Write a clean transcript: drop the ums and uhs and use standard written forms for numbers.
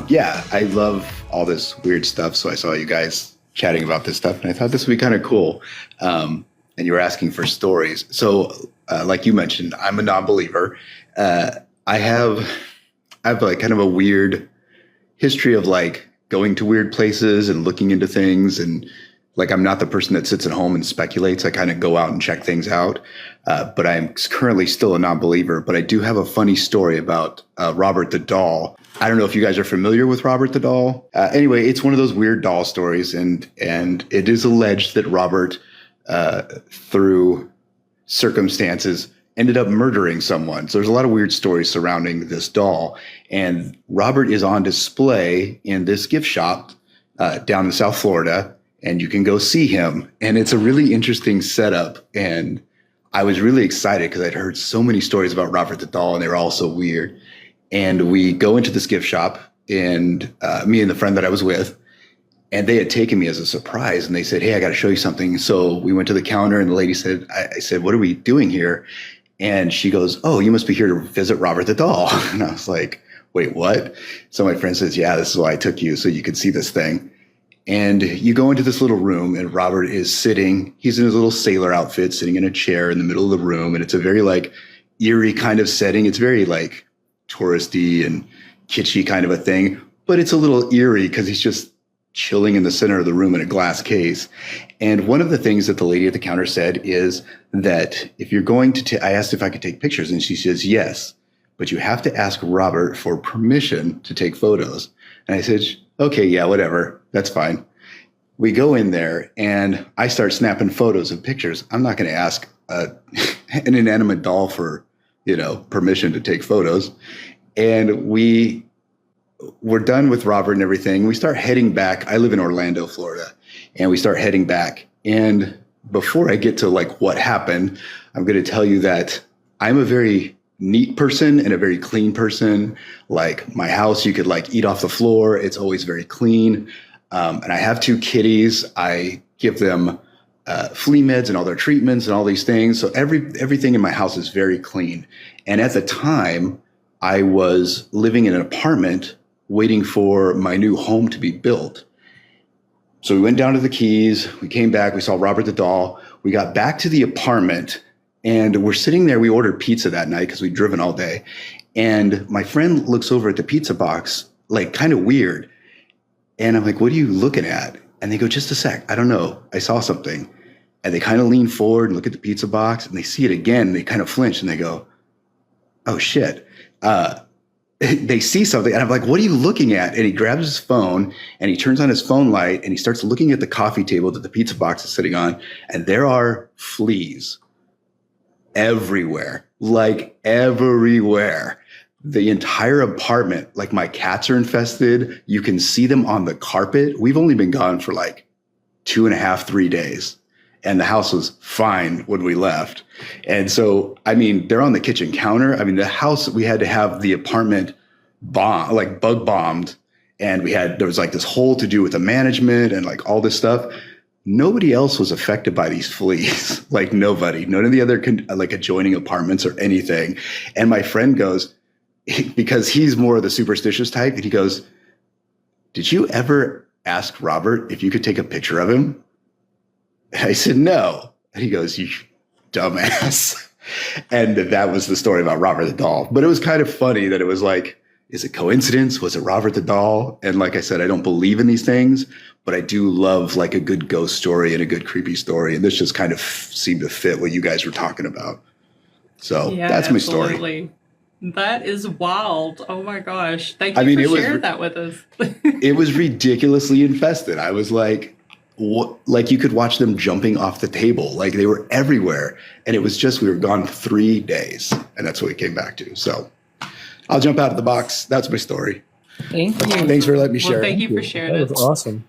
Yeah, I love all this weird stuff. So I saw you guys chatting about this stuff, and I thought this would be kind of cool. And you were asking for stories. So, like you mentioned, I'm a non-believer. I have like kind of a weird history of like going to weird places and looking into things, and like I'm not the person that sits at home and speculates. I kind of go out and check things out. But I'm currently still a non-believer. But I do have a funny story about Robert the doll. I don't know if you guys are familiar with Robert the doll. Anyway, it's one of those weird doll stories, and it is alleged that Robert, through circumstances, ended up murdering someone. So there's a lot of weird stories surrounding this doll. And Robert is on display in this gift shop down in South Florida, and you can go see him. And it's a really interesting setup. And I was really excited because I'd heard so many stories about Robert the doll, and they were all so weird. And we go into this gift shop, and me and the friend that I was with, and they had taken me as a surprise, and they said, "Hey, I got to show you something." So we went to the counter, and the lady said, I said, "What are we doing here?" And she goes, "Oh, you must be here to visit Robert the doll." And I was like, "Wait, what?" So my friend says, "Yeah, this is why I took you, so you could see this thing." And you go into this little room, and Robert is sitting. He's in his little sailor outfit, sitting in a chair in the middle of the room. And it's a very like eerie kind of setting. It's very like touristy and kitschy kind of a thing, but it's a little eerie because he's just chilling in the center of the room in a glass case. And one of the things that the lady at the counter said is that if you're going to, I asked if I could take pictures, and she says, "Yes, but you have to ask Robert for permission to take photos." And I said, "Okay, yeah, whatever. That's fine." We go in there, and I start snapping photos and pictures. I'm not going to ask an inanimate doll for, permission to take photos. And we're done with Robert and everything. We start heading back. I live in Orlando, Florida, and we start heading back. And before I get to like what happened, I'm going to tell you that I'm a very neat person and a very clean person. Like my house, you could like eat off the floor. It's always very clean. And I have two kitties. I give them flea meds and all their treatments and all these things. So everything in my house is very clean. And at the time, I was living in an apartment waiting for my new home to be built. So we went down to the Keys. We came back. We saw Robert the doll. We got back to the apartment, and we're sitting there. We ordered pizza that night because we'd driven all day. And my friend looks over at the pizza box, like kind of weird. And I'm like, "What are you looking at?" And they go, "Just a sec. I don't know. I saw something." And they kind of lean forward and look at the pizza box, and they see it again. And they kind of flinch, and they go, "Oh, shit." They see something, and I'm like, "What are you looking at?" And he grabs his phone, and he turns on his phone light, and he starts looking at the coffee table that the pizza box is sitting on. And there are fleas everywhere, like everywhere. The entire apartment, like my cats are infested. You can see them on the carpet. We've only been gone for like 2.5, 3 days. And the house was fine when we left. And so, I mean, they're on the kitchen counter. I mean, the house, we had to have the apartment bug bombed. And there was like this whole to do with the management and like all this stuff. Nobody else was affected by these fleas. Like nobody, none of the other like adjoining apartments or anything. And my friend goes, because he's more of the superstitious type, and he goes, "Did you ever ask Robert if you could take a picture of him?" I said, "No." And he goes, "You dumbass." And that was the story about Robert the doll. But it was kind of funny that it was like, is it coincidence? Was it Robert the doll? And like I said, I don't believe in these things, but I do love like a good ghost story and a good creepy story. And this just kind of seemed to fit what you guys were talking about. So Yeah, that's my absolutely. story. That is wild. Oh my gosh. Thank you for sharing that with us. It was ridiculously infested. I was like, like you could watch them jumping off the table. Like they were everywhere. And it was just, we were gone 3 days, and that's what we came back to. So I'll jump out of the box. That's my story. Thank you. Thanks for letting me share. Well, thank you for sharing That it. was awesome.